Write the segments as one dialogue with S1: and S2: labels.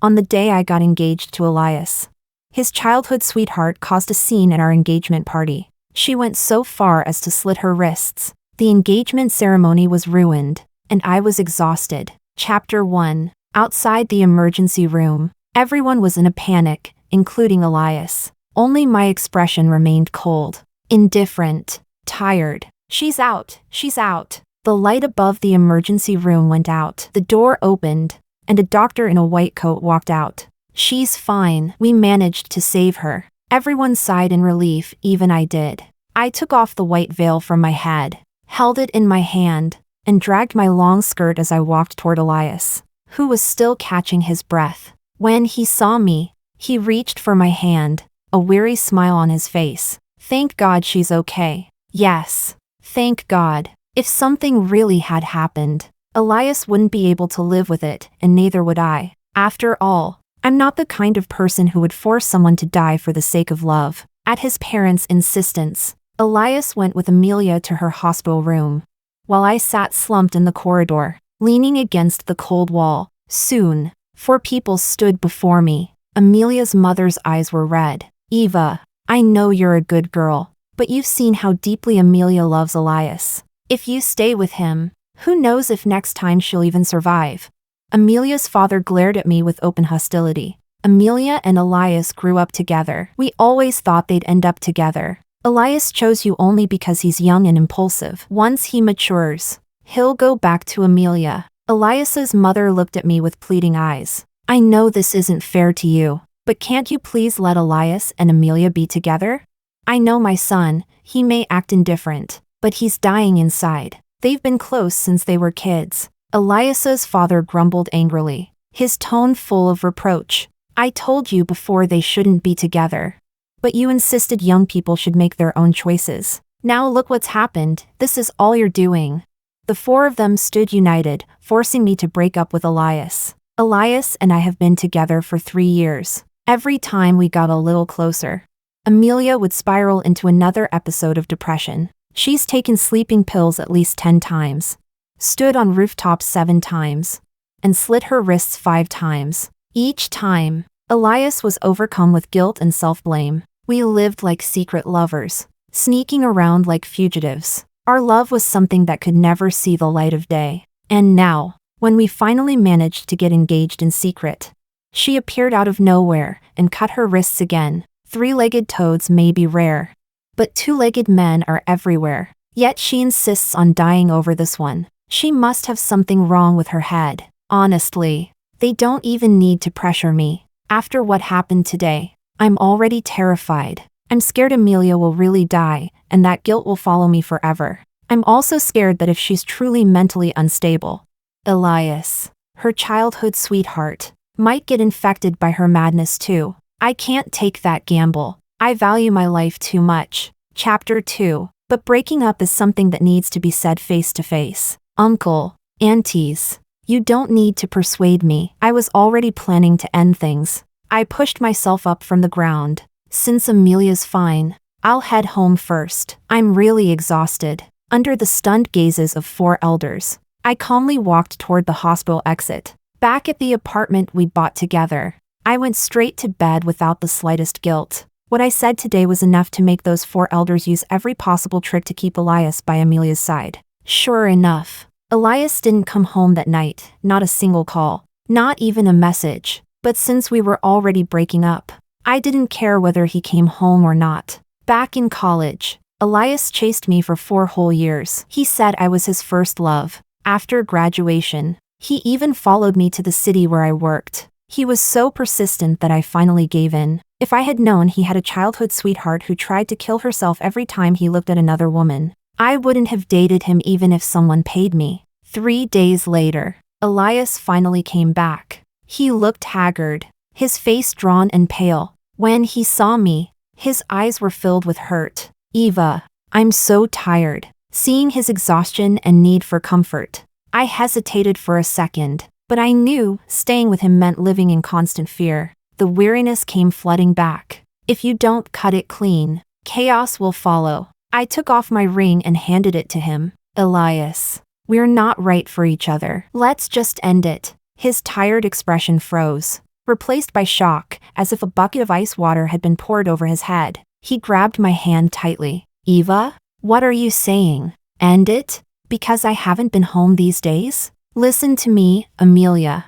S1: on the day I got engaged to Elias. His childhood sweetheart caused a scene at our engagement party. She went so far as to slit her wrists. The engagement ceremony was ruined, and I was exhausted. Chapter 1. Outside the emergency room, everyone was in a panic, including Elias. Only my expression remained cold, indifferent, tired. She's out, she's out. The light above the emergency room went out. The door opened, and a doctor in a white coat walked out. She's fine. We managed to save her. Everyone sighed in relief, even I did. I took off the white veil from my head, held it in my hand, and dragged my long skirt as I walked toward Elias, who was still catching his breath. When he saw me, he reached for my hand, a weary smile on his face. Thank God she's okay. Yes. Thank God. If something really had happened, Elias wouldn't be able to live with it, and neither would I. After all, I'm not the kind of person who would force someone to die for the sake of love. At his parents' insistence, Elias went with Amelia to her hospital room, while I sat slumped in the corridor, leaning against the cold wall. Soon, 4 people stood before me. Amelia's mother's eyes were red. Eva, I know you're a good girl, but you've seen how deeply Amelia loves Elias. If you stay with him, who knows if next time she'll even survive. Amelia's father glared at me with open hostility. Amelia and Elias grew up together. We always thought they'd end up together. Elias chose you only because he's young and impulsive. Once he matures, he'll go back to Amelia. Elias's mother looked at me with pleading eyes. I know this isn't fair to you, but can't you please let Elias and Amelia be together? I know my son, he may act indifferent, but he's dying inside. They've been close since they were kids. Elias's father grumbled angrily, his tone full of reproach. I told you before they shouldn't be together. But you insisted young people should make their own choices. Now look what's happened. This is all you're doing. The 4 of them stood united, forcing me to break up with Elias. Elias and I have been together for 3 years. Every time we got a little closer, Amelia would spiral into another episode of depression. She's taken sleeping pills at least 10 times, stood on rooftops 7 times, and slit her wrists 5 times. Each time, Elias was overcome with guilt and self-blame. We lived like secret lovers, sneaking around like fugitives. Our love was something that could never see the light of day. And now, when we finally managed to get engaged in secret, she appeared out of nowhere and cut her wrists again. 3-legged toads may be rare, but 2-legged men are everywhere. Yet she insists on dying over this one. She must have something wrong with her head. Honestly, they don't even need to pressure me. After what happened today, I'm already terrified. I'm scared Amelia will really die, and that guilt will follow me forever. I'm also scared that if she's truly mentally unstable, Elias, her childhood sweetheart, might get infected by her madness too. I can't take that gamble. I value my life too much. Chapter 2. But breaking up is something that needs to be said face to face. Uncle, aunties, you don't need to persuade me. I was already planning to end things. I pushed myself up from the ground. Since Amelia's fine, I'll head home first. I'm really exhausted. Under the stunned gazes of 4 elders, I calmly walked toward the hospital exit. Back at the apartment we bought together, I went straight to bed without the slightest guilt. What I said today was enough to make those 4 elders use every possible trick to keep Elias by Amelia's side. Sure enough, Elias didn't come home that night, not a single call, not even a message. But since we were already breaking up, I didn't care whether he came home or not. Back in college, Elias chased me for 4 whole years. He said I was his first love. After graduation, he even followed me to the city where I worked. He was so persistent that I finally gave in. If I had known he had a childhood sweetheart who tried to kill herself every time he looked at another woman, I wouldn't have dated him even if someone paid me. 3 days later, Elias finally came back. He looked haggard, his face drawn and pale. When he saw me, his eyes were filled with hurt. Eva, I'm so tired. Seeing his exhaustion and need for comfort, I hesitated for a second, but I knew staying with him meant living in constant fear. The weariness came flooding back. If you don't cut it clean, chaos will follow. I took off my ring and handed it to him. Elias, we're not right for each other. Let's just end it. His tired expression froze. replaced by shock, as if a bucket of ice water had been poured over his head. He grabbed my hand tightly. Eva? What are you saying? End it? Because I haven't been home these days? Listen to me, Amelia.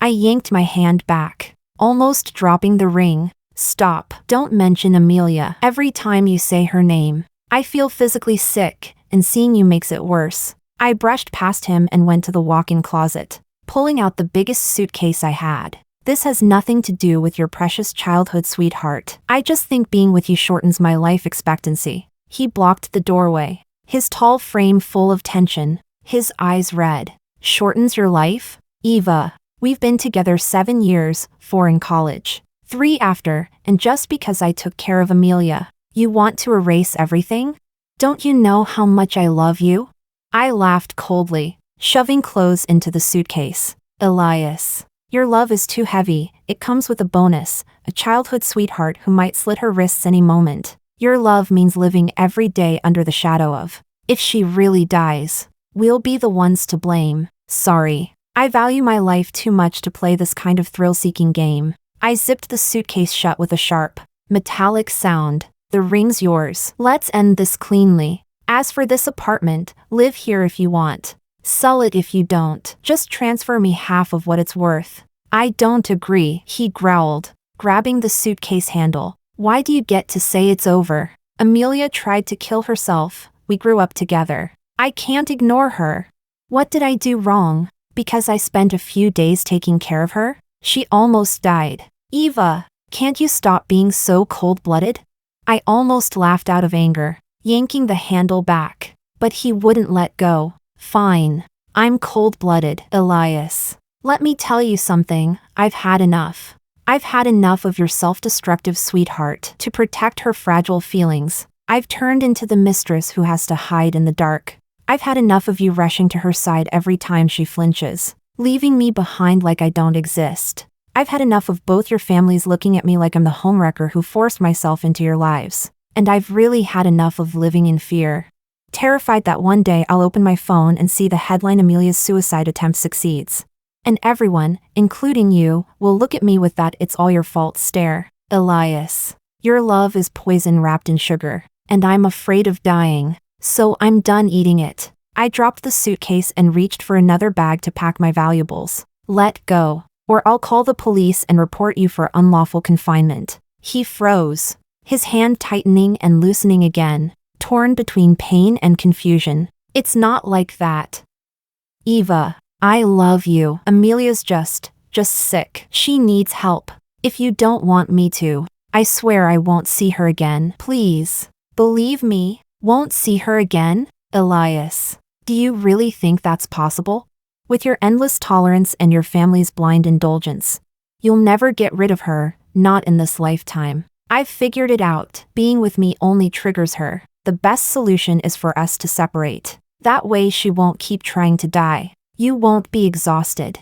S1: I yanked my hand back, almost dropping the ring. Stop. Don't mention Amelia. Every time you say her name, I feel physically sick, and seeing you makes it worse. I brushed past him and went to the walk-in closet, pulling out the biggest suitcase I had. This has nothing to do with your precious childhood sweetheart. I just think being with you shortens my life expectancy. He blocked the doorway, his tall frame full of tension, his eyes red. Shortens your life? Eva, we've been together 7 years, 4 in college, 3 after, and just because I took care of Amelia, you want to erase everything? Don't you know how much I love you? I laughed coldly, shoving clothes into the suitcase. Elias, your love is too heavy. It comes with a bonus, a childhood sweetheart who might slit her wrists any moment. Your love means living every day under the shadow of. If she really dies, we'll be the ones to blame. Sorry. I value my life too much to play this kind of thrill-seeking game. I zipped the suitcase shut with a sharp, metallic sound. The ring's yours. Let's end this cleanly. As for this apartment, live here if you want. Sell it if you don't. Just transfer me half of what it's worth. I don't agree, he growled, grabbing the suitcase handle. Why do you get to say it's over? Amelia tried to kill herself. We grew up together. I can't ignore her. What did I do wrong? Because I spent a few days taking care of her? She almost died. Eva, can't you stop being so cold-blooded? I almost laughed out of anger, yanking the handle back. But he wouldn't let go. Fine. I'm cold-blooded, Elias. Let me tell you something, I've had enough. I've had enough of your self-destructive sweetheart to protect her fragile feelings. I've turned into the mistress who has to hide in the dark. I've had enough of you rushing to her side every time she flinches, leaving me behind like I don't exist. I've had enough of both your families looking at me like I'm the homewrecker who forced myself into your lives. And I've really had enough of living in fear. Terrified that one day I'll open my phone and see the headline Amelia's suicide attempt succeeds. And everyone, including you, will look at me with that "it's all your fault" stare. Elias, your love is poison wrapped in sugar, and I'm afraid of dying. So I'm done eating it. I dropped the suitcase and reached for another bag to pack my valuables. Let go, or I'll call the police and report you for unlawful confinement. He froze, his hand tightening and loosening again, torn between pain and confusion. It's not like that. Eva, I love you. Amelia's just sick. She needs help. If you don't want me to, I swear I won't see her again. Please. Believe me, won't see her again? Elias, do you really think that's possible? With your endless tolerance and your family's blind indulgence, you'll never get rid of her, not in this lifetime. I've figured it out. Being with me only triggers her. The best solution is for us to separate. That way she won't keep trying to die. You won't be exhausted.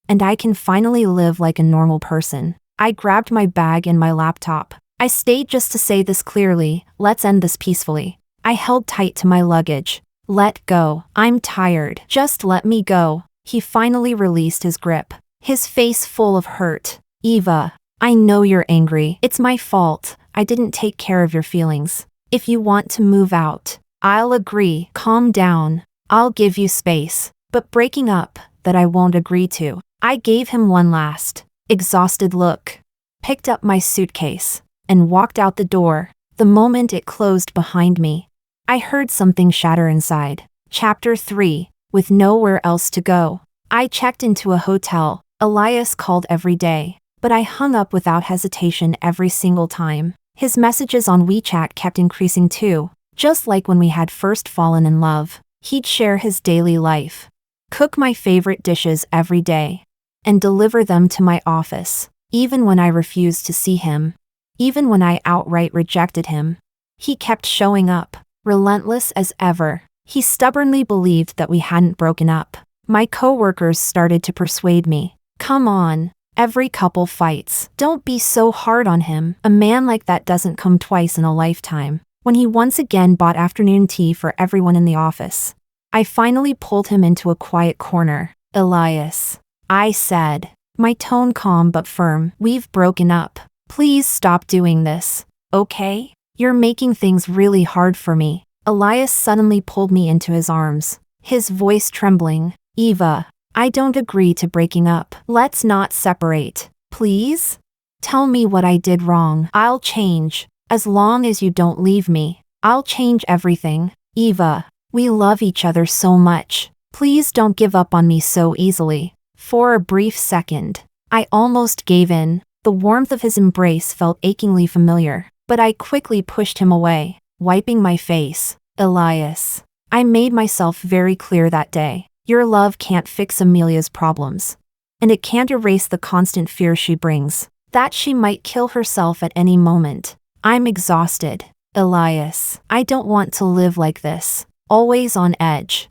S1: And I can finally live like a normal person. I grabbed my bag and my laptop. I stayed just to say this clearly. Let's end this peacefully. I held tight to my luggage. Let go. I'm tired. Just let me go. He finally released his grip, his face full of hurt. Eva, I know you're angry. It's my fault. I didn't take care of your feelings. If you want to move out, I'll agree. Calm down. I'll give you space. But breaking up, that I won't agree to. I gave him one last, exhausted look, picked up my suitcase, and walked out the door. The moment it closed behind me, I heard something shatter inside. Chapter 3, with nowhere else to go. I checked into a hotel. Elias called every day, but I hung up without hesitation every single time. His messages on WeChat kept increasing too, just like when we had first fallen in love. He'd share his daily life, cook my favorite dishes every day, and deliver them to my office, even when I refused to see him, even when I outright rejected him. He kept showing up, relentless as ever. He stubbornly believed that we hadn't broken up. My coworkers started to persuade me. Come on, every couple fights. Don't be so hard on him. A man like that doesn't come twice in a lifetime. When he once again bought afternoon tea for everyone in the office, I finally pulled him into a quiet corner. Elias, I said, My tone calm but firm. We've broken up. Please stop doing this, okay? You're making things really hard for me. Elias suddenly pulled me into his arms, his voice trembling. Eva, I don't agree to breaking up. Let's not separate, please? Tell me what I did wrong. I'll change. As long as you don't leave me, I'll change everything. Eva, we love each other so much. Please don't give up on me so easily. For a brief second, I almost gave in. The warmth of his embrace felt achingly familiar, but I quickly pushed him away, wiping my face. Elias, I made myself very clear that day. Your love can't fix Amelia's problems. And it can't erase the constant fear she brings, that she might kill herself at any moment. I'm exhausted. Elias, I don't want to live like this, always on edge.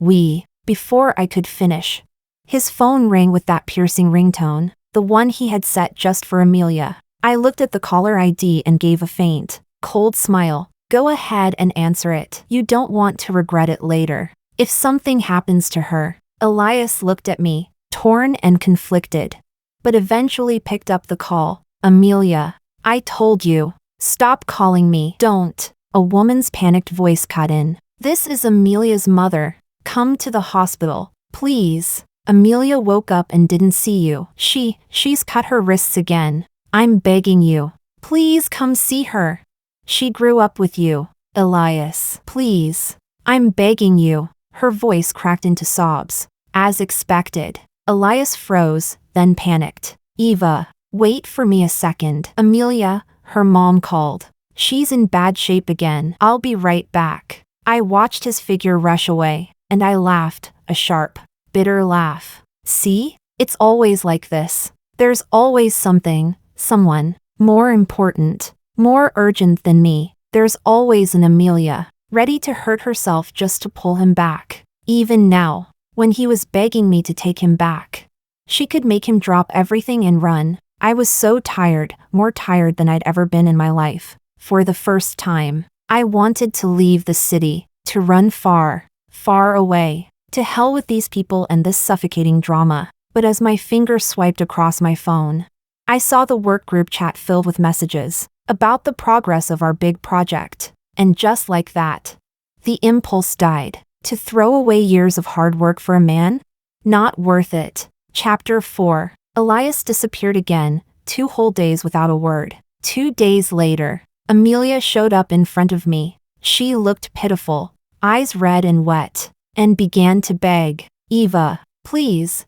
S1: Before I could finish, his phone rang with that piercing ringtone, the one he had set just for Amelia. I looked at the caller ID and gave a faint, cold smile. Go ahead and answer it. You don't want to regret it later. If something happens to her. Elias looked at me, torn and conflicted, but eventually picked up the call. Amelia, I told you. Stop calling me. Don't. A woman's panicked voice cut in. This is Amelia's mother. Come to the hospital, please. Amelia woke up and didn't see you. She's cut her wrists again. I'm begging you. Please come see her. She grew up with you. Elias, please. I'm begging you. Her voice cracked into sobs. As expected. Elias froze, then panicked. Eva, wait for me a second. Amelia, her mom called. She's in bad shape again. I'll be right back. I watched his figure rush away, and I laughed, a sharp, bitter laugh. See? It's always like this. There's always something, someone, more important, more urgent than me. There's always an Amelia, ready to hurt herself just to pull him back. Even now, when he was begging me to take him back, she could make him drop everything and run. I was so tired, more tired than I'd ever been in my life. For the first time, I wanted to leave the city, to run far, far away. To hell with these people and this suffocating drama. But as my finger swiped across my phone, I saw the work group chat filled with messages about the progress of our big project. And just like that, the impulse died. To throw away years of hard work for a man? Not worth it. Chapter 4. Elias disappeared again, 2 whole days without a word. 2 days later, Amelia showed up in front of me. She looked pitiful, eyes red and wet, and began to beg. Eva, please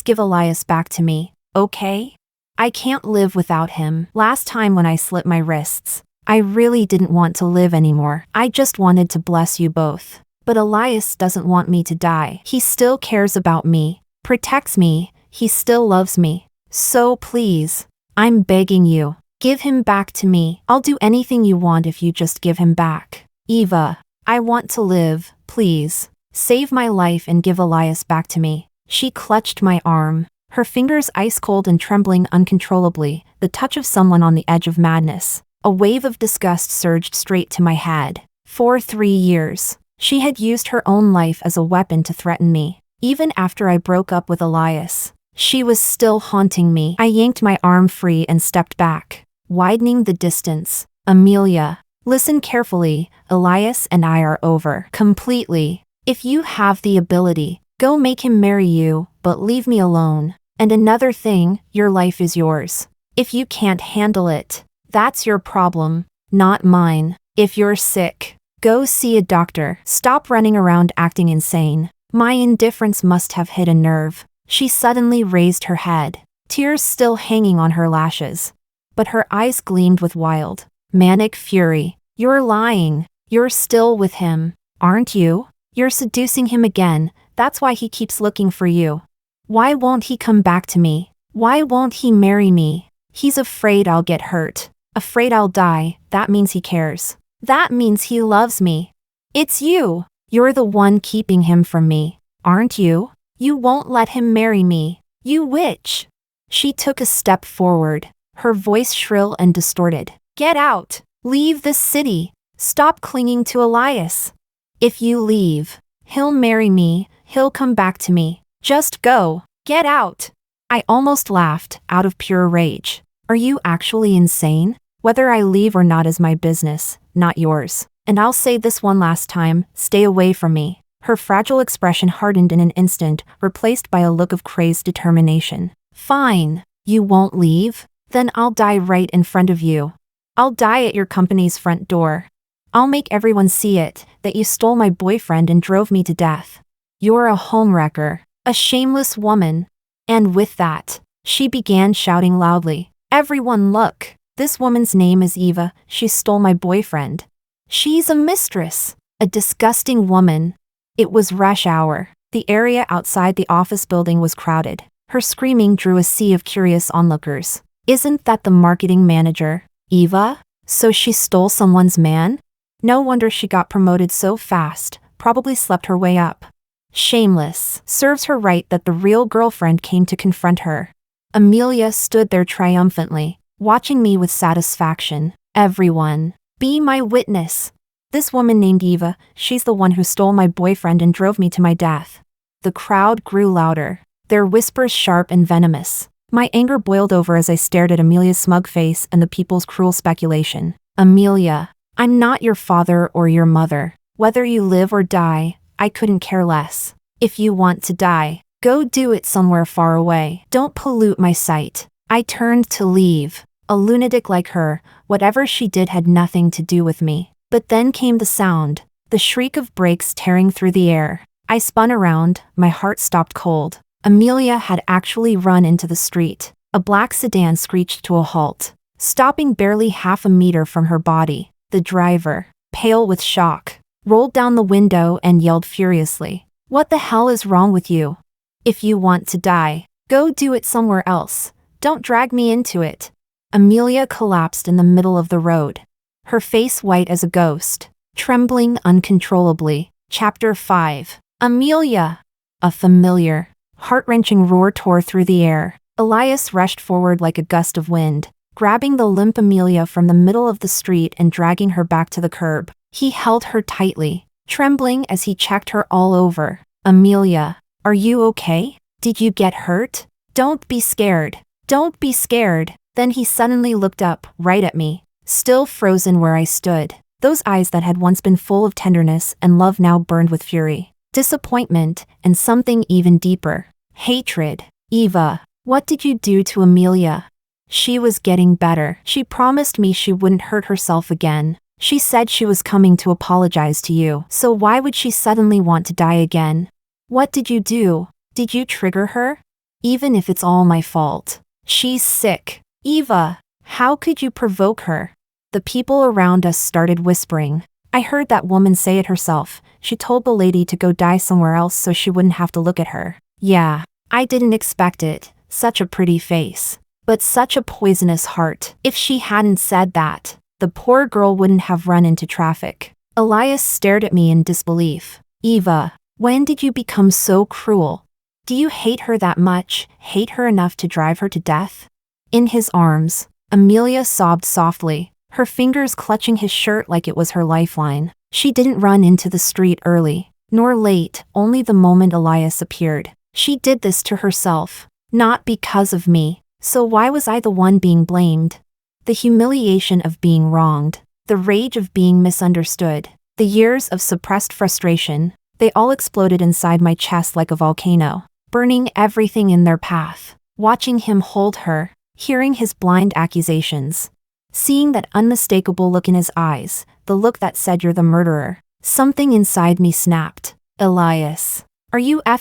S1: give Elias back to me, okay? I can't live without him. Last time when I slit my wrists, I really didn't want to live anymore. I just wanted to bless you both. But Elias doesn't want me to die. He still cares about me, protects me, he still loves me. So please, I'm begging you, give him back to me. I'll do anything you want if you just give him back. Eva, I want to live, please. Save my life and give Elias back to me. She clutched my arm, her fingers ice cold and trembling uncontrollably, the touch of someone on the edge of madness. A wave of disgust surged straight to my head. For 3 years, she had used her own life as a weapon to threaten me. Even after I broke up with Elias, she was still haunting me. I yanked my arm free and stepped back, widening the distance. Amelia, listen carefully. Elias and I are over. Completely. If you have the ability, go make him marry you, but leave me alone. And another thing, your life is yours. If you can't handle it, that's your problem, not mine. If you're sick, go see a doctor. Stop running around acting insane. My indifference must have hit a nerve. She suddenly raised her head, tears still hanging on her lashes. But her eyes gleamed with wild, manic fury. You're lying. You're still with him, aren't you? You're seducing him again. That's why he keeps looking for you. Why won't he come back to me? Why won't he marry me? He's afraid I'll get hurt. Afraid I'll die. That means he cares. That means he loves me. It's you. You're the one keeping him from me, aren't you? You won't let him marry me. You witch. She took a step forward, her voice shrill and distorted. Get out. Leave this city. Stop clinging to Elias. If you leave, he'll marry me, he'll come back to me. Just go. Get out. I almost laughed, out of pure rage. Are you actually insane? Whether I leave or not is my business, not yours. And I'll say this one last time, stay away from me. Her fragile expression hardened in an instant, replaced by a look of crazed determination. Fine. You won't leave? Then I'll die right in front of you. I'll die at your company's front door. I'll make everyone see it, that you stole my boyfriend and drove me to death. You're a homewrecker, a shameless woman. And with that, she began shouting loudly, everyone look, this woman's name is Eva, she stole my boyfriend. She's a mistress, a disgusting woman. It was rush hour. The area outside the office building was crowded. Her screaming drew a sea of curious onlookers. Isn't that the marketing manager, Eva? So she stole someone's man? No wonder she got promoted so fast, probably slept her way up. Shameless. Serves her right that the real girlfriend came to confront her. Amelia stood there triumphantly, watching me with satisfaction. Everyone, be my witness. This woman named Eva, she's the one who stole my boyfriend and drove me to my death. The crowd grew louder, their whispers sharp and venomous. My anger boiled over as I stared at Amelia's smug face and the people's cruel speculation. Amelia, I'm not your father or your mother. Whether you live or die, I couldn't care less. If you want to die, go do it somewhere far away. Don't pollute my sight. I turned to leave. A lunatic like her, whatever she did had nothing to do with me. But then came the sound, the shriek of brakes tearing through the air. I spun around, my heart stopped cold. Amelia had actually run into the street. A black sedan screeched to a halt, stopping barely half a meter from her body. The driver, pale with shock, rolled down the window and yelled furiously, "What the hell is wrong with you? If you want to die, go do it somewhere else. Don't drag me into it." Amelia collapsed in the middle of the road, her face white as a ghost, trembling uncontrollably. Chapter 5. Amelia! A familiar, heart-wrenching roar tore through the air. Elias rushed forward like a gust of wind, grabbing the limp Amelia from the middle of the street and dragging her back to the curb. He held her tightly, trembling as he checked her all over. Amelia, are you okay? Did you get hurt? Don't be scared. Don't be scared. Then he suddenly looked up, right at me, still frozen where I stood. Those eyes that had once been full of tenderness and love now burned with fury, disappointment, and something even deeper, hatred. Eva, what did you do to Amelia? She was getting better. She promised me she wouldn't hurt herself again. She said she was coming to apologize to you. So why would she suddenly want to die again? What did you do? Did you trigger her? Even if it's all my fault. She's sick. Eva, how could you provoke her? The people around us started whispering. I heard that woman say it herself. She told the lady to go die somewhere else so she wouldn't have to look at her. Yeah, I didn't expect it. Such a pretty face. But such a poisonous heart. If she hadn't said that, the poor girl wouldn't have run into traffic. Elias stared at me in disbelief. Eva, when did you become so cruel? Do you hate her that much, hate her enough to drive her to death? In his arms, Amelia sobbed softly, her fingers clutching his shirt like it was her lifeline. She didn't run into the street early, nor late, only the moment Elias appeared. She did this to herself, not because of me. So why was I the one being blamed? The humiliation of being wronged, the rage of being misunderstood, the years of suppressed frustration, they all exploded inside my chest like a volcano, burning everything in their path. Watching him hold her, hearing his blind accusations, seeing that unmistakable look in his eyes, the look that said you're the murderer, something inside me snapped. Elias, are you ing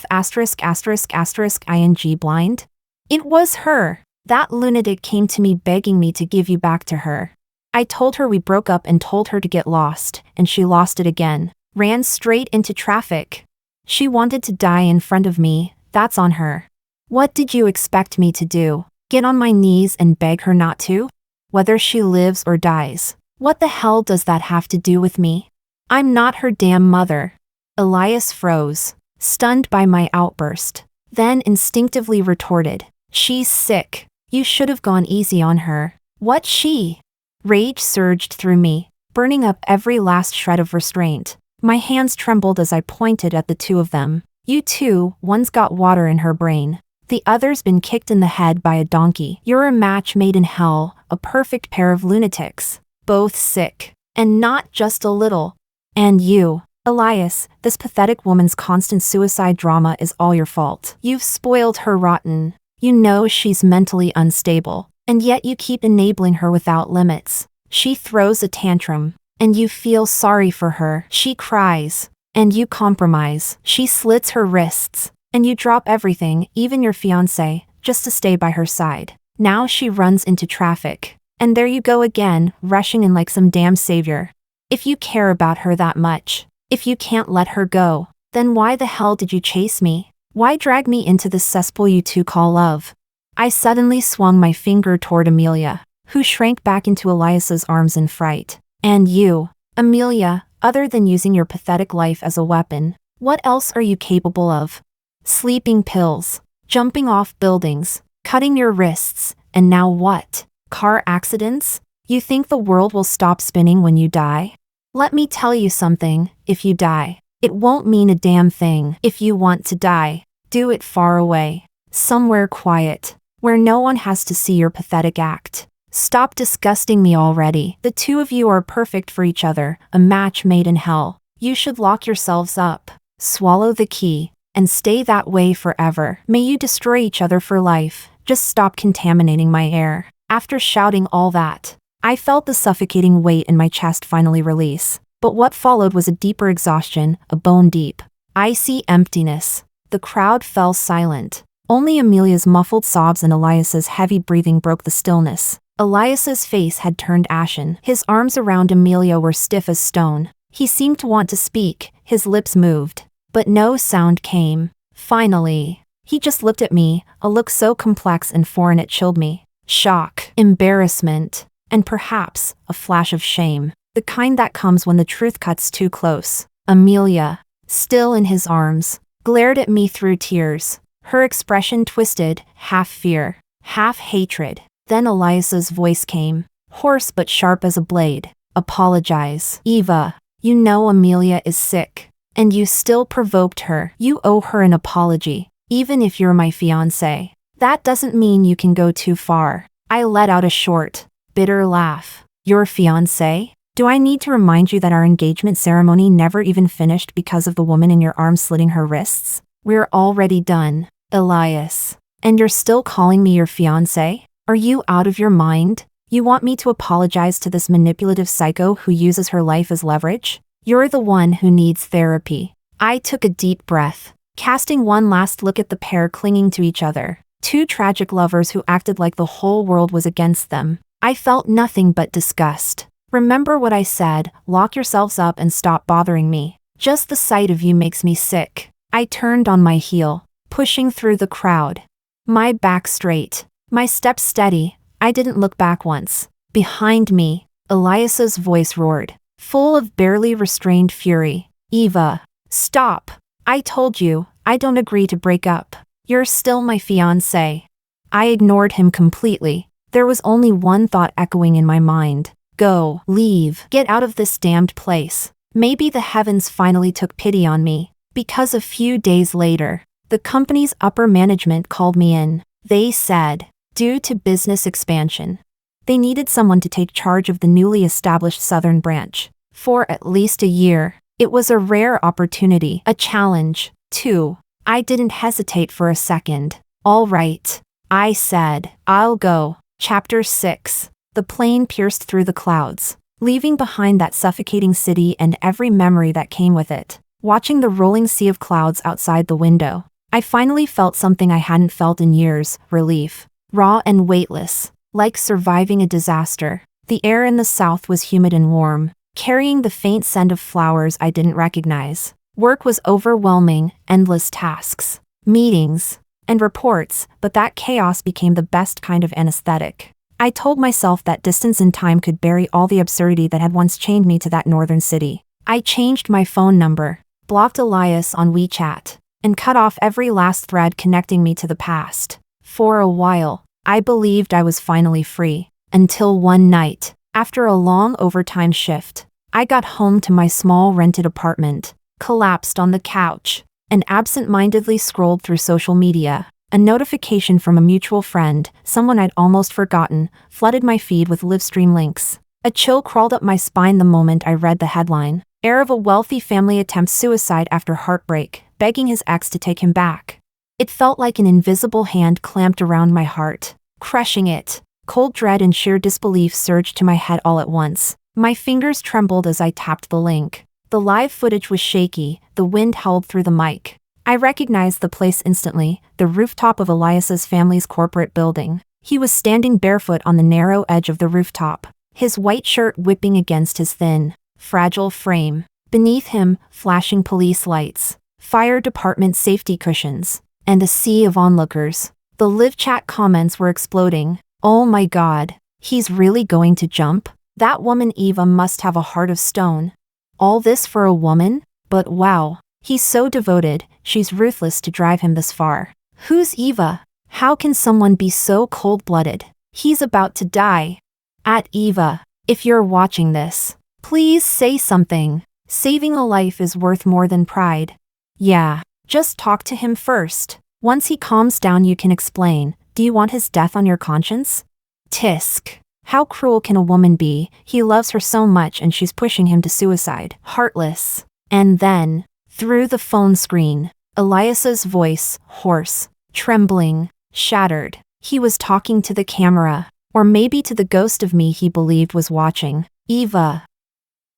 S1: blind? It was her. That lunatic came to me begging me to give you back to her. I told her we broke up and told her to get lost, and she lost it again. Ran straight into traffic. She wanted to die in front of me, that's on her. What did you expect me to do? Get on my knees and beg her not to? Whether she lives or dies, what the hell does that have to do with me? I'm not her damn mother. Elias froze, stunned by my outburst, then instinctively retorted, she's sick. You should have gone easy on her. What she? Rage surged through me, burning up every last shred of restraint. My hands trembled as I pointed at the two of them. You two, one's got water in her brain. The other's been kicked in the head by a donkey. You're a match made in hell, a perfect pair of lunatics. Both sick. And not just a little. And you, Elias, this pathetic woman's constant suicide drama is all your fault. You've spoiled her rotten. You know she's mentally unstable, and yet you keep enabling her without limits. She throws a tantrum, and you feel sorry for her. She cries, and you compromise. She slits her wrists, and you drop everything, even your fiancé, just to stay by her side. Now she runs into traffic, and there you go again, rushing in like some damn savior. If you care about her that much, if you can't let her go, then why the hell did you chase me? Why drag me into this cesspool you two call love? I suddenly swung my finger toward Amelia, who shrank back into Elias's arms in fright. And you, Amelia, other than using your pathetic life as a weapon, what else are you capable of? Sleeping pills, jumping off buildings, cutting your wrists, and now what? Car accidents? You think the world will stop spinning when you die? Let me tell you something, if you die, it won't mean a damn thing. If you want to die, do it far away, somewhere quiet, where no one has to see your pathetic act. Stop disgusting me already. The two of you are perfect for each other, a match made in hell. You should lock yourselves up, swallow the key, and stay that way forever. May you destroy each other for life. Just stop contaminating my air. After shouting all that, I felt the suffocating weight in my chest finally release. But what followed was a deeper exhaustion, a bone-deep, icy emptiness. The crowd fell silent. Only Amelia's muffled sobs and Elias's heavy breathing broke the stillness. Elias's face had turned ashen. His arms around Amelia were stiff as stone. He seemed to want to speak, his lips moved, but no sound came. Finally, he just looked at me, a look so complex and foreign it chilled me. Shock, embarrassment, and perhaps a flash of shame. The kind that comes when the truth cuts too close. Amelia, still in his arms, glared at me through tears. Her expression twisted, half fear, half hatred. Then Elias's voice came, hoarse but sharp as a blade. Apologize. Eva, you know Amelia is sick, and you still provoked her. You owe her an apology, even if you're my fiancé. That doesn't mean you can go too far. I let out a short, bitter laugh. Your fiancé? Do I need to remind you that our engagement ceremony never even finished because of the woman in your arms slitting her wrists? We're already done, Elias. And you're still calling me your fiancé? Are you out of your mind? You want me to apologize to this manipulative psycho who uses her life as leverage? You're the one who needs therapy. I took a deep breath, casting one last look at the pair clinging to each other. Two tragic lovers who acted like the whole world was against them. I felt nothing but disgust. Remember what I said, lock yourselves up and stop bothering me. Just the sight of you makes me sick. I turned on my heel, pushing through the crowd. My back straight, my steps steady. I didn't look back once. Behind me, Elias's voice roared, full of barely restrained fury. Eva, stop. I told you, I don't agree to break up. You're still my fiancé. I ignored him completely. There was only one thought echoing in my mind. Go, leave, get out of this damned place. Maybe the heavens finally took pity on me, because a few days later, the company's upper management called me in. They said, due to business expansion, they needed someone to take charge of the newly established southern branch. For at least a year, it was a rare opportunity, a challenge, too. I didn't hesitate for a second. All right, I said, I'll go. Chapter 6. The plane pierced through the clouds, leaving behind that suffocating city and every memory that came with it. Watching the rolling sea of clouds outside the window, I finally felt something I hadn't felt in years, relief. Raw and weightless, like surviving a disaster. The air in the south was humid and warm, carrying the faint scent of flowers I didn't recognize. Work was overwhelming, endless tasks, meetings, and reports, but that chaos became the best kind of anesthetic. I told myself that distance and time could bury all the absurdity that had once chained me to that northern city. I changed my phone number, blocked Elias on WeChat, and cut off every last thread connecting me to the past. For a while, I believed I was finally free, until one night, after a long overtime shift, I got home to my small rented apartment, collapsed on the couch, and absent-mindedly scrolled through social media. A notification from a mutual friend, someone I'd almost forgotten, flooded my feed with livestream links. A chill crawled up my spine the moment I read the headline. Heir of a wealthy family attempts suicide after heartbreak, begging his ex to take him back. It felt like an invisible hand clamped around my heart, crushing it. Cold dread and sheer disbelief surged to my head all at once. My fingers trembled as I tapped the link. The live footage was shaky, the wind howled through the mic. I recognized the place instantly, the rooftop of Elias's family's corporate building. He was standing barefoot on the narrow edge of the rooftop, his white shirt whipping against his thin, fragile frame. Beneath him, flashing police lights, fire department safety cushions, and a sea of onlookers. The live chat comments were exploding. Oh my god, he's really going to jump? That woman Eva must have a heart of stone. All this for a woman? But wow, he's so devoted, she's ruthless to drive him this far. Who's Eva? How can someone be so cold-blooded? He's about to die. At Eva, if you're watching this, please say something. Saving a life is worth more than pride. Yeah, just talk to him first. Once he calms down you can explain. Do you want his death on your conscience? Tisk. How cruel can a woman be? He loves her so much and she's pushing him to suicide. Heartless. And then, through the phone screen, Elias's voice, hoarse, trembling, shattered. He was talking to the camera, or maybe to the ghost of me he believed was watching. Eva.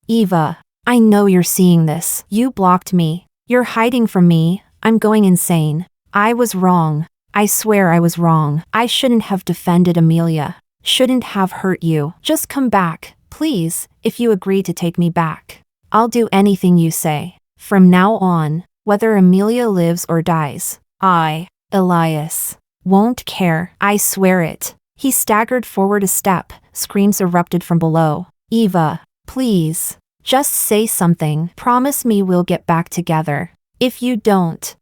S1: Eva, I know you're seeing this. You blocked me. You're hiding from me. I'm going insane. I was wrong. I swear I was wrong. I shouldn't have defended Amelia. Shouldn't have hurt you. Just come back, please, if you agree to take me back. I'll do anything you say. From now on, whether Amelia lives or dies, I, Elias, won't care. I swear it. He staggered forward a step. Screams erupted from below. Eva, please, just say something. Promise me we'll get back together. If you don't,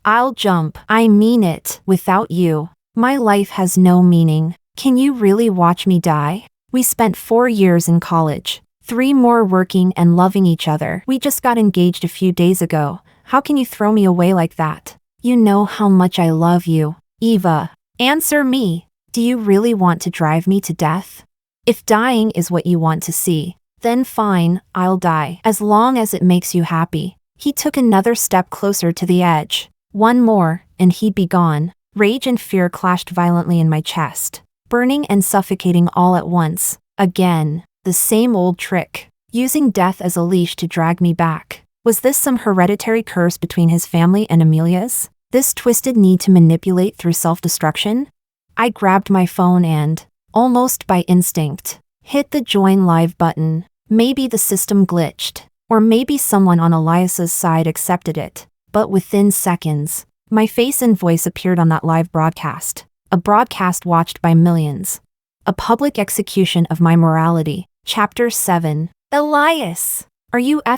S1: I'll jump. I mean it. Without you, my life has no meaning. Can you really watch me die? We spent 4 years in college, 3 more working and loving each other. We just got engaged a few days ago. How can you throw me away like that? You know how much I love you. Eva, answer me. Do you really want to drive me to death? If dying is what you want to see, then fine, I'll die. As long as it makes you happy. He took another step closer to the edge. One more, and he'd be gone. Rage and fear clashed violently in my chest, burning and suffocating all at once. Again, the same old trick, using death as a leash to drag me back. Was this some hereditary curse between his family and Amelia's? This twisted need to manipulate through self-destruction? I grabbed my phone and, almost by instinct, hit the join live button. Maybe the system glitched, or maybe someone on Elias's side accepted it. But within seconds, my face and voice appeared on that live broadcast. A broadcast watched by millions. A public execution of my morality. Chapter 7. Elias! Are you ****ing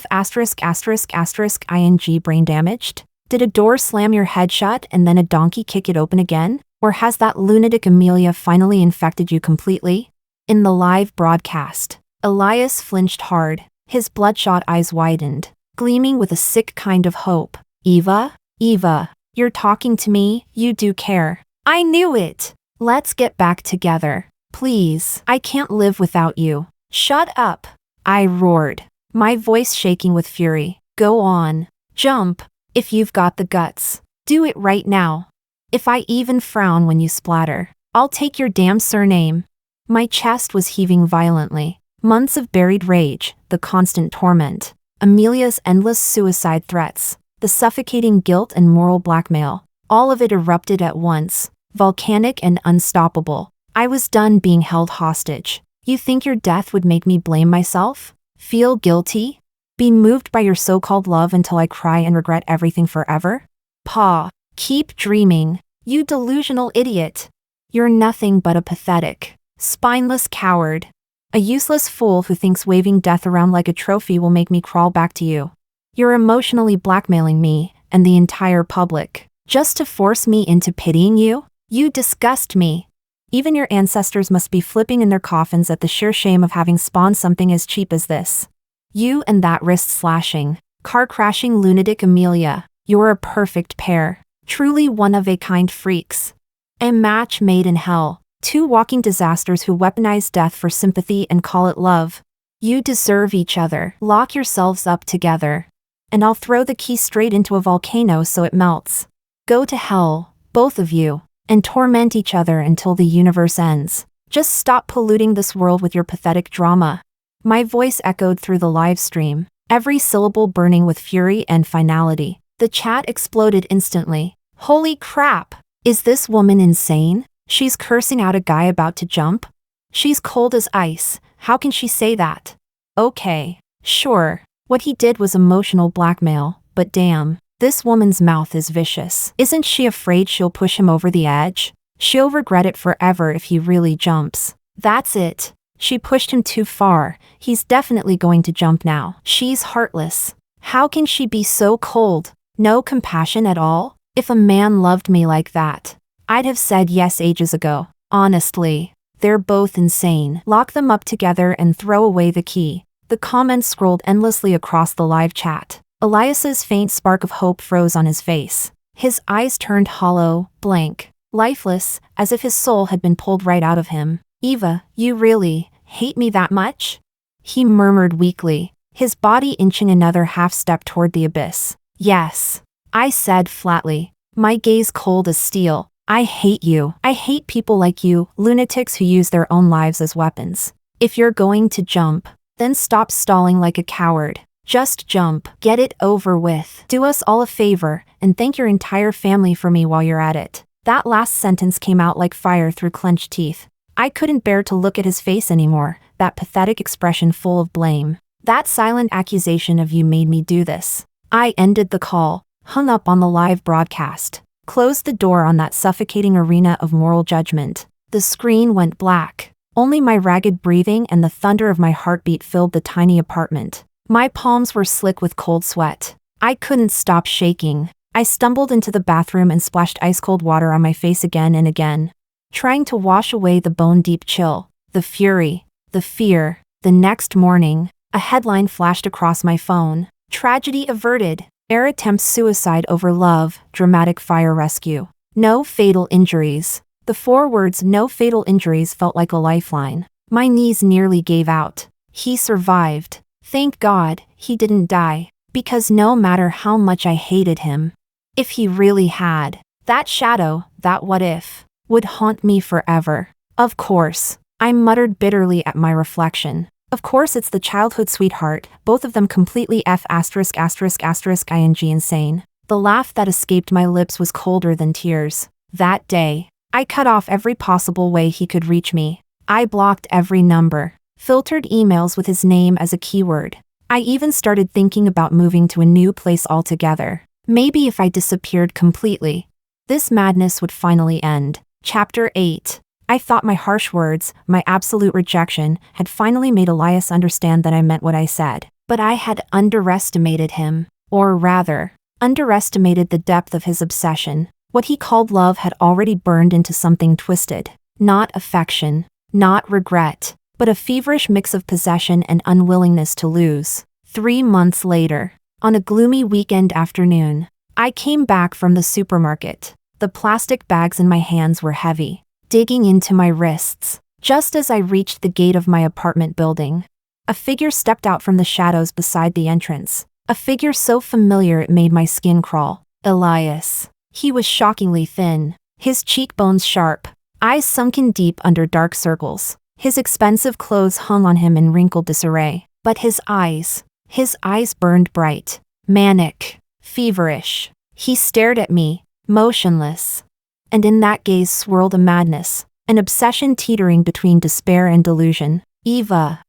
S1: brain damaged? Did a door slam your head shut and then a donkey kick it open again? Or has that lunatic Amelia finally infected you completely? In the live broadcast, Elias flinched hard. His bloodshot eyes widened, gleaming with a sick kind of hope. Eva? Eva, you're talking to me? You do care. I knew it! Let's get back together. Please. I can't live without you. Shut up! I roared, my voice shaking with fury. Go on. Jump. If you've got the guts. Do it right now. If I even frown when you splatter, I'll take your damn surname. My chest was heaving violently. Months of buried rage, the constant torment, Amelia's endless suicide threats, the suffocating guilt and moral blackmail, all of it erupted at once, volcanic and unstoppable. I was done being held hostage. You think your death would make me blame myself? Feel guilty? Be moved by your so-called love until I cry and regret everything forever? Pa, keep dreaming, you delusional idiot. You're nothing but a pathetic, spineless coward. A useless fool who thinks waving death around like a trophy will make me crawl back to you. You're emotionally blackmailing me, and the entire public, just to force me into pitying you? You disgust me. Even your ancestors must be flipping in their coffins at the sheer shame of having spawned something as cheap as this. You and that wrist-slashing, car-crashing lunatic Amelia, you're a perfect pair. Truly one-of-a-kind freaks. A match made in hell. Two walking disasters who weaponize death for sympathy and call it love. You deserve each other. Lock yourselves up together. And I'll throw the key straight into a volcano so it melts. Go to hell, both of you, and torment each other until the universe ends. Just stop polluting this world with your pathetic drama. My voice echoed through the live stream, every syllable burning with fury and finality. The chat exploded instantly. Holy crap! Is this woman insane? She's cursing out a guy about to jump? She's cold as ice. How can she say that? Okay, sure. What he did was emotional blackmail, but damn, this woman's mouth is vicious. Isn't she afraid she'll push him over the edge? She'll regret it forever if he really jumps. That's it. She pushed him too far. He's definitely going to jump now. She's heartless. How can she be so cold? No compassion at all? If a man loved me like that, I'd have said yes ages ago. Honestly, they're both insane. Lock them up together and throw away the key. The comments scrolled endlessly across the live chat. Elias's faint spark of hope froze on his face. His eyes turned hollow, blank, lifeless, as if his soul had been pulled right out of him. Eva, you really hate me that much? He murmured weakly, his body inching another half step toward the abyss. Yes, I said flatly, my gaze cold as steel. I hate you. I hate people like you, lunatics who use their own lives as weapons. If you're going to jump, then stop stalling like a coward. Just jump. Get it over with. Do us all a favor, and thank your entire family for me while you're at it. That last sentence came out like fire through clenched teeth. I couldn't bear to look at his face anymore, that pathetic expression full of blame. That silent accusation of you made me do this. I ended the call, hung up on the live broadcast, closed the door on that suffocating arena of moral judgment. The screen went black. Only my ragged breathing and the thunder of my heartbeat filled the tiny apartment. My palms were slick with cold sweat. I couldn't stop shaking. I stumbled into the bathroom and splashed ice-cold water on my face again and again, trying to wash away the bone-deep chill, the fury, the fear. The next morning, a headline flashed across my phone. Tragedy averted. Heir attempts suicide over love, dramatic fire rescue. No fatal injuries. The 4 words "no fatal injuries" felt like a lifeline. My knees nearly gave out. He survived. Thank God, he didn't die. Because no matter how much I hated him, if he really had, that shadow, that what if, would haunt me forever. Of course, I muttered bitterly at my reflection. Of course it's the childhood sweetheart, both of them completely ******ing insane. The laugh that escaped my lips was colder than tears. That day, I cut off every possible way he could reach me. I blocked every number, filtered emails with his name as a keyword. I even started thinking about moving to a new place altogether. Maybe if I disappeared completely, this madness would finally end. Chapter 8. I thought my harsh words, my absolute rejection, had finally made Elias understand that I meant what I said. But I had underestimated him. Or rather, underestimated the depth of his obsession. What he called love had already burned into something twisted. Not affection, not regret, but a feverish mix of possession and unwillingness to lose. 3 months later, on a gloomy weekend afternoon, I came back from the supermarket. The plastic bags in my hands were heavy, digging into my wrists. Just as I reached the gate of my apartment building, a figure stepped out from the shadows beside the entrance. A figure so familiar it made my skin crawl. Elias. He was shockingly thin, his cheekbones sharp, eyes sunken deep under dark circles. His expensive clothes hung on him in wrinkled disarray. But his eyes burned bright, manic, feverish. He stared at me, motionless. And in that gaze swirled a madness, an obsession teetering between despair and delusion. Eva.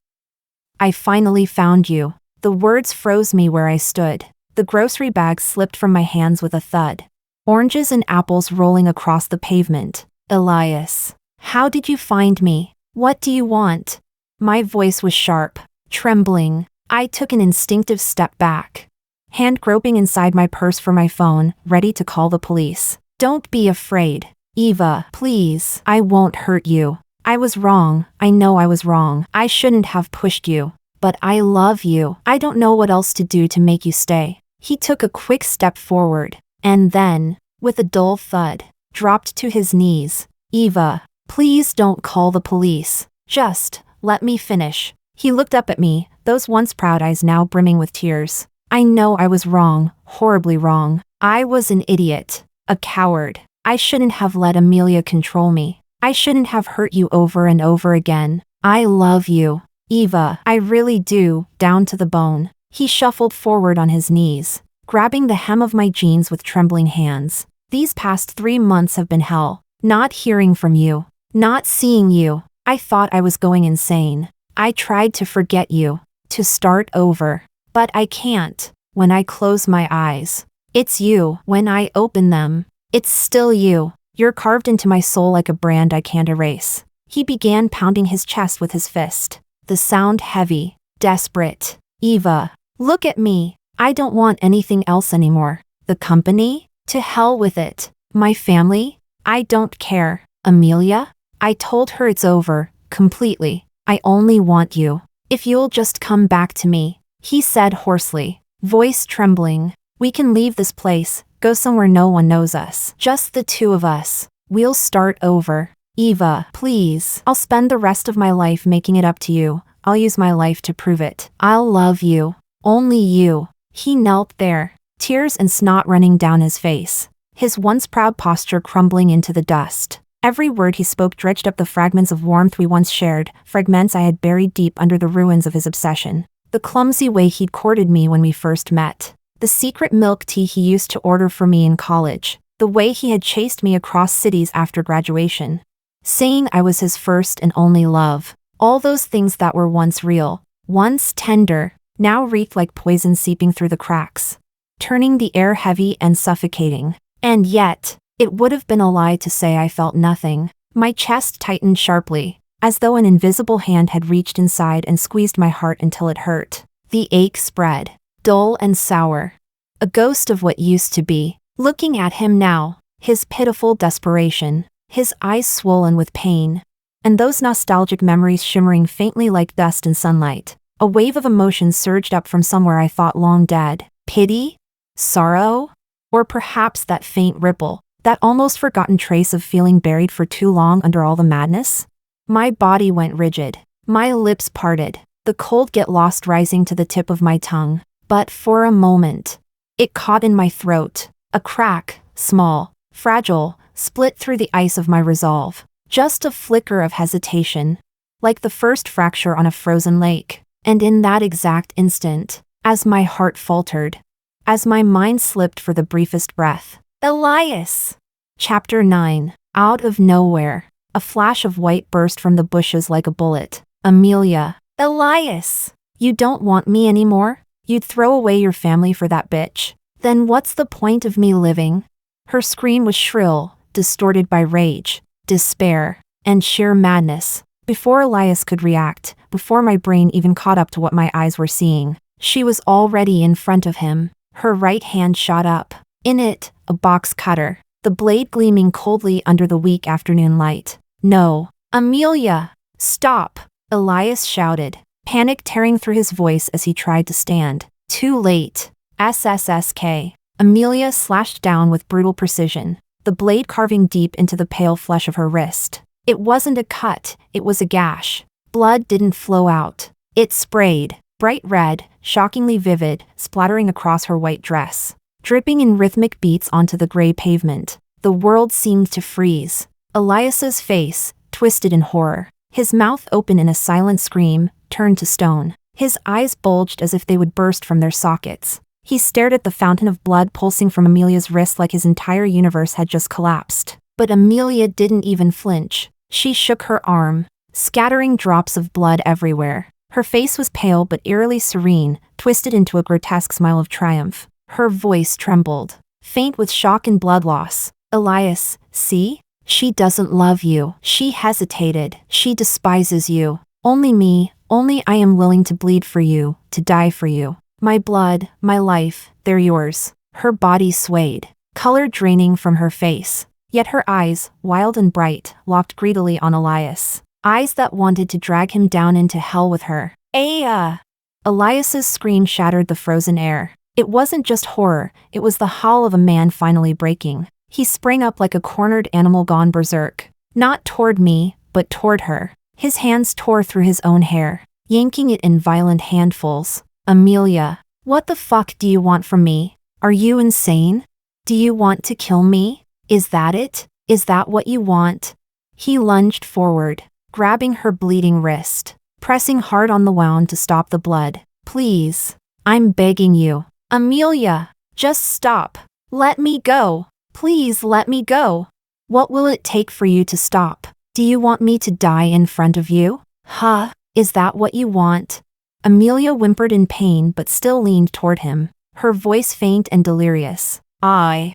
S1: I finally found you. The words froze me where I stood. The grocery bags slipped from my hands with a thud. Oranges and apples rolling across the pavement. Elias. How did you find me? What do you want? My voice was sharp, trembling. I took an instinctive step back, hand groping inside my purse for my phone, ready to call the police. Don't be afraid. Eva, please. I won't hurt you. I was wrong. I know I was wrong. I shouldn't have pushed you. But I love you. I don't know what else to do to make you stay. He took a quick step forward. And then, with a dull thud, dropped to his knees. Eva, please don't call the police. Just let me finish. He looked up at me, those once proud eyes now brimming with tears. I know I was wrong, horribly wrong. I was an idiot, a coward. I shouldn't have let Amelia control me. I shouldn't have hurt you over and over again. I love you, Eva, I really do, down to the bone. He shuffled forward on his knees, grabbing the hem of my jeans with trembling hands. These past 3 months have been hell. Not hearing from you, not seeing you. I thought I was going insane. I tried to forget you, to start over. But I can't. When I close my eyes, it's you. When I open them, it's still you. You're carved into my soul like a brand I can't erase. He began pounding his chest with his fist, the sound heavy, desperate. Eva, look at me. I don't want anything else anymore. The company? To hell with it. My family? I don't care. Amelia? I told her it's over, completely. I only want you. If you'll just come back to me, he said hoarsely, voice trembling. We can leave this place, go somewhere no one knows us. Just the two of us. We'll start over. Eva, please. I'll spend the rest of my life making it up to you. I'll use my life to prove it. I'll love you. Only you. He knelt there, tears and snot running down his face, his once proud posture crumbling into the dust. Every word he spoke dredged up the fragments of warmth we once shared, fragments I had buried deep under the ruins of his obsession. The clumsy way he'd courted me when we first met. The secret milk tea he used to order for me in college. The way he had chased me across cities after graduation, saying I was his first and only love. All those things that were once real, once tender, now reeked like poison seeping through the cracks, turning the air heavy and suffocating. And yet, it would have been a lie to say I felt nothing. My chest tightened sharply, as though an invisible hand had reached inside and squeezed my heart until it hurt. The ache spread, dull and sour. A ghost of what used to be. Looking at him now, his pitiful desperation, his eyes swollen with pain, and those nostalgic memories shimmering faintly like dust in sunlight. A wave of emotion surged up from somewhere I thought long dead. Pity? Sorrow? Or perhaps that faint ripple, that almost forgotten trace of feeling buried for too long under all the madness? My body went rigid. My lips parted, the cold get lost rising to the tip of my tongue. But for a moment, it caught in my throat. A crack, small, fragile, split through the ice of my resolve. Just a flicker of hesitation, like the first fracture on a frozen lake. And in that exact instant, as my heart faltered, as my mind slipped for the briefest breath, Elias! Chapter 9. Out of nowhere, a flash of white burst from the bushes like a bullet. Amelia. Elias! You don't want me anymore? You'd throw away your family for that bitch? Then what's the point of me living? Her scream was shrill, distorted by rage, despair, and sheer madness. Before Elias could react, before my brain even caught up to what my eyes were seeing, she was already in front of him. Her right hand shot up. In it, a box cutter, the blade gleaming coldly under the weak afternoon light. No. Amelia! Stop! Elias shouted, panic tearing through his voice as he tried to stand. Too late. SSSK. Amelia slashed down with brutal precision, the blade carving deep into the pale flesh of her wrist. It wasn't a cut, it was a gash. Blood didn't flow out. It sprayed, bright red, shockingly vivid, splattering across her white dress, dripping in rhythmic beats onto the gray pavement. The world seemed to freeze. Elias's face, twisted in horror, his mouth open in a silent scream, turned to stone. His eyes bulged as if they would burst from their sockets. He stared at the fountain of blood pulsing from Amelia's wrist like his entire universe had just collapsed. But Amelia didn't even flinch. She shook her arm, scattering drops of blood everywhere. Her face was pale but eerily serene, twisted into a grotesque smile of triumph. Her voice trembled, faint with shock and blood loss. Elias, see? She doesn't love you. She hesitated. She despises you. Only me, only I am willing to bleed for you, to die for you. My blood, my life, they're yours. Her body swayed, color draining from her face. Yet her eyes, wild and bright, locked greedily on Elias. Eyes that wanted to drag him down into hell with her. Aya! Elias's scream shattered the frozen air. It wasn't just horror, it was the howl of a man finally breaking. He sprang up like a cornered animal gone berserk. Not toward me, but toward her. His hands tore through his own hair, yanking it in violent handfuls. Amelia, what the fuck do you want from me? Are you insane? Do you want to kill me? Is that it? Is that what you want? He lunged forward, grabbing her bleeding wrist, pressing hard on the wound to stop the blood. Please, I'm begging you. Amelia, just stop. Let me go. Please let me go. What will it take for you to stop? Do you want me to die in front of you? Huh? Is that what you want? Amelia whimpered in pain but still leaned toward him, her voice faint and delirious. I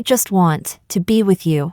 S1: just want to be with you.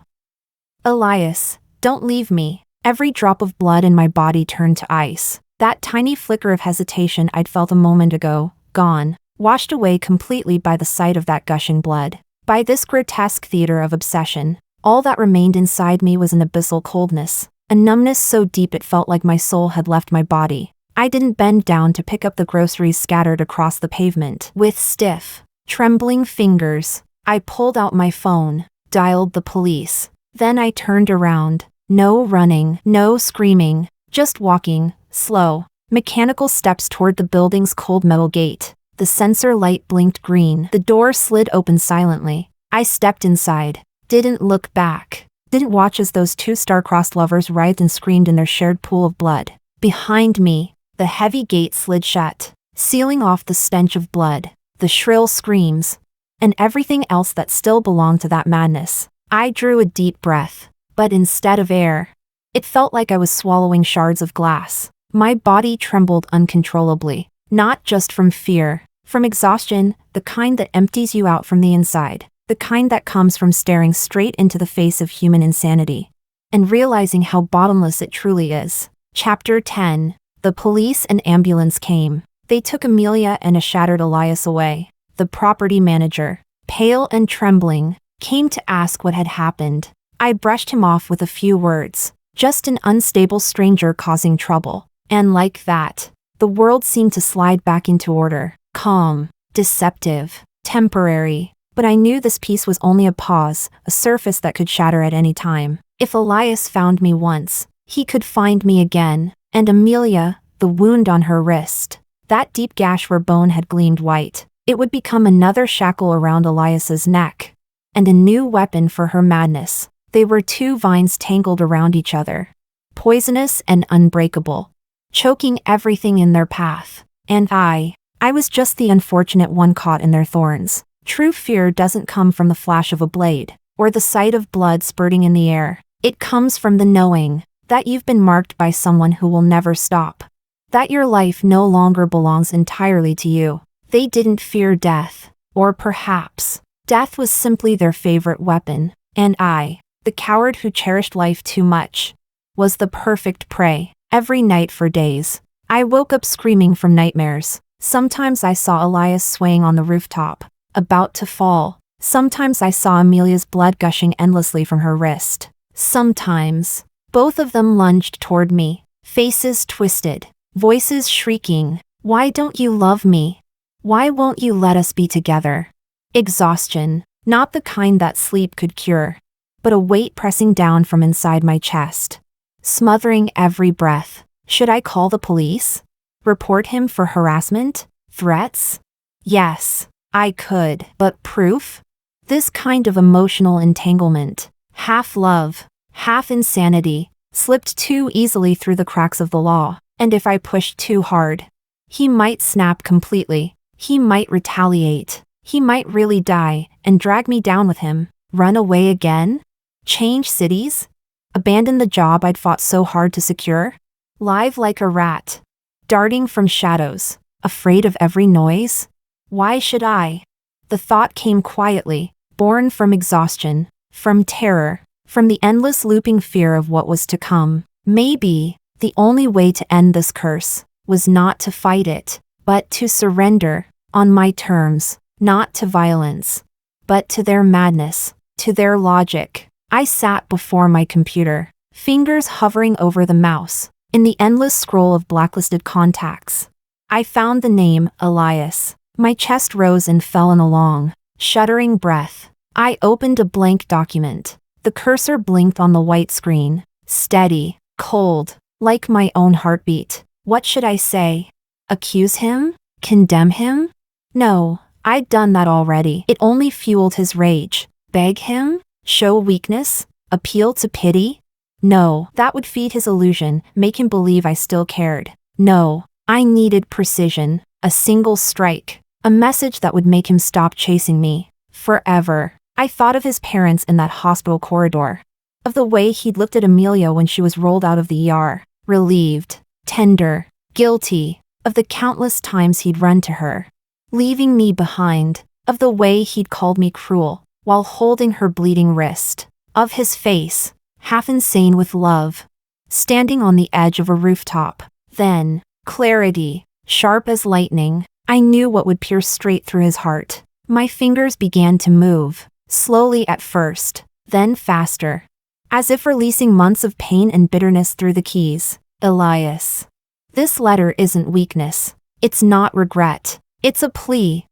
S1: Elias, don't leave me. Every drop of blood in my body turned to ice. That tiny flicker of hesitation I'd felt a moment ago, gone, washed away completely by the sight of that gushing blood. By this grotesque theater of obsession, all that remained inside me was an abyssal coldness, a numbness so deep it felt like my soul had left my body. I didn't bend down to pick up the groceries scattered across the pavement. With stiff, trembling fingers, I pulled out my phone, dialed the police. Then I turned around. No running, no screaming, just walking, slow, mechanical steps toward the building's cold metal gate. The sensor light blinked green. The door slid open silently. I stepped inside. Didn't look back. Didn't watch as those two star-crossed lovers writhed and screamed in their shared pool of blood. Behind me, the heavy gate slid shut, sealing off the stench of blood, the shrill screams, and everything else that still belonged to that madness. I drew a deep breath, but instead of air, it felt like I was swallowing shards of glass. My body trembled uncontrollably, not just from fear, from exhaustion, the kind that empties you out from the inside. The kind that comes from staring straight into the face of human insanity and realizing how bottomless it truly is. Chapter 10. The police and ambulance came. They took Amelia and a shattered Elias away. The property manager, pale and trembling, came to ask what had happened. I brushed him off with a few words. Just an unstable stranger causing trouble. And like that, the world seemed to slide back into order. Calm, deceptive, temporary. But I knew this peace was only a pause, a surface that could shatter at any time. If Elias found me once, he could find me again. And Amelia, the wound on her wrist, that deep gash where bone had gleamed white, it would become another shackle around Elias's neck. And a new weapon for her madness. They were two vines tangled around each other, poisonous and unbreakable, choking everything in their path. And I was just the unfortunate one caught in their thorns. True fear doesn't come from the flash of a blade, or the sight of blood spurting in the air. It comes from the knowing that you've been marked by someone who will never stop. That your life no longer belongs entirely to you. They didn't fear death, or perhaps death was simply their favorite weapon. And I, the coward who cherished life too much, was the perfect prey. Every night for days, I woke up screaming from nightmares. Sometimes I saw Elias swaying on the rooftop, about to fall. Sometimes I saw Amelia's blood gushing endlessly from her wrist. Sometimes, both of them lunged toward me, faces twisted, voices shrieking, "Why don't you love me? Why won't you let us be together?" Exhaustion, not the kind that sleep could cure, but a weight pressing down from inside my chest, smothering every breath. Should I call the police? Report him for harassment? Threats? Yes, I could, but proof? This kind of emotional entanglement, half love, half insanity, slipped too easily through the cracks of the law. And if I pushed too hard, he might snap completely. He might retaliate. He might really die and drag me down with him. Run away again? Change cities? Abandon the job I'd fought so hard to secure? Live like a rat, darting from shadows, afraid of every noise? Why should I? The thought came quietly, born from exhaustion, from terror, from the endless looping fear of what was to come. Maybe the only way to end this curse was not to fight it, but to surrender, on my terms, not to violence, but to their madness, to their logic. I sat before my computer, fingers hovering over the mouse, in the endless scroll of blacklisted contacts. I found the name, Elias. My chest rose and fell in a long, shuddering breath. I opened a blank document. The cursor blinked on the white screen. Steady, cold, like my own heartbeat. What should I say? Accuse him? Condemn him? No, I'd done that already. It only fueled his rage. Beg him? Show weakness? Appeal to pity? No, that would feed his illusion, make him believe I still cared. No, I needed precision, a single strike, a message that would make him stop chasing me. Forever. I thought of his parents in that hospital corridor. Of the way he'd looked at Amelia when she was rolled out of the ER, relieved, tender, guilty, of the countless times he'd run to her, leaving me behind, of the way he'd called me cruel, while holding her bleeding wrist, of his face, half insane with love, standing on the edge of a rooftop. Then, clarity, sharp as lightning, I knew what would pierce straight through his heart. My fingers began to move, slowly at first, then faster, as if releasing months of pain and bitterness through the keys. Elias. This letter isn't weakness. It's not regret. It's a plea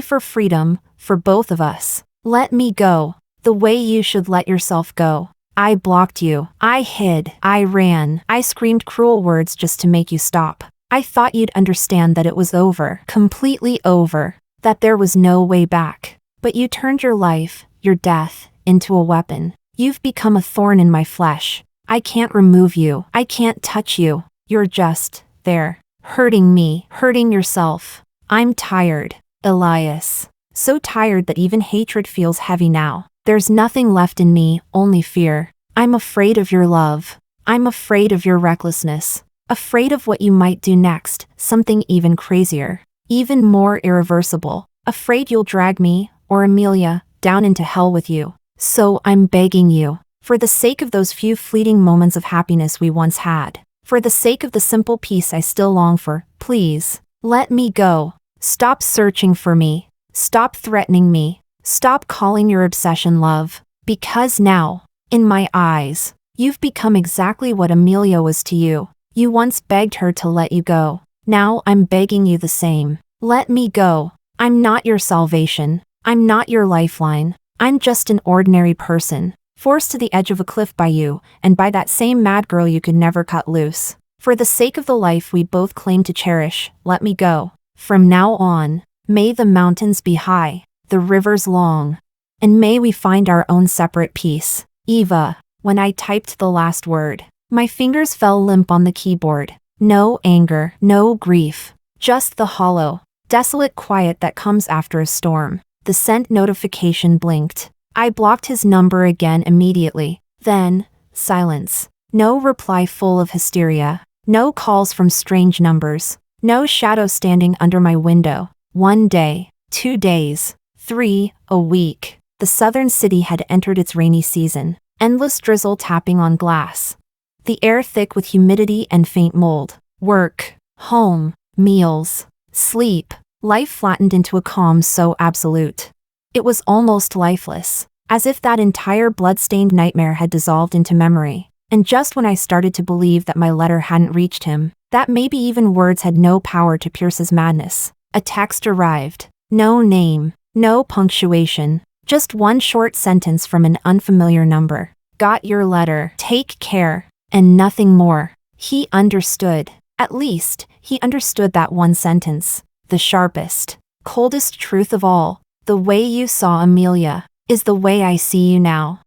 S1: for freedom, for both of us. Let me go, the way you should let yourself go. I blocked you. I hid. I ran. I screamed cruel words just to make you stop. I thought you'd understand that it was over, completely over, that there was no way back. But you turned your life, your death, into a weapon. You've become a thorn in my flesh. I can't remove you. I can't touch you. You're just there, hurting me, hurting yourself. I'm tired, Elias. So tired that even hatred feels heavy now. There's nothing left in me, only fear. I'm afraid of your love. I'm afraid of your recklessness. Afraid of what you might do next, something even crazier, even more irreversible. Afraid you'll drag me, or Amelia, down into hell with you. So I'm begging you, for the sake of those few fleeting moments of happiness we once had, for the sake of the simple peace I still long for, please, let me go. Stop searching for me. Stop threatening me. Stop calling your obsession love. Because now, in my eyes, you've become exactly what Amelia was to you. You once begged her to let you go. Now I'm begging you the same. Let me go. I'm not your salvation. I'm not your lifeline. I'm just an ordinary person, forced to the edge of a cliff by you, and by that same mad girl you could never cut loose. For the sake of the life we both claim to cherish, let me go. From now on, may the mountains be high, the rivers long, and may we find our own separate peace. Eva. When I typed the last word, my fingers fell limp on the keyboard. No anger, no grief, just the hollow, desolate quiet that comes after a storm. The sent notification blinked. I blocked his number again immediately. Then, silence. No reply full of hysteria. No calls from strange numbers. No shadow standing under my window. 1 day, 2 days, 3, a week. The southern city had entered its rainy season. Endless drizzle tapping on glass. The air thick with humidity and faint mold. Work, home, meals, sleep. Life flattened into a calm so absolute. It was almost lifeless, as if that entire blood-stained nightmare had dissolved into memory. And just when I started to believe that my letter hadn't reached him, that maybe even words had no power to pierce his madness, a text arrived. No name, no punctuation, just one short sentence from an unfamiliar number. Got your letter. Take care. And nothing more. He understood. At least, he understood that one sentence. The sharpest, coldest truth of all. The way you saw Amelia is the way I see you now.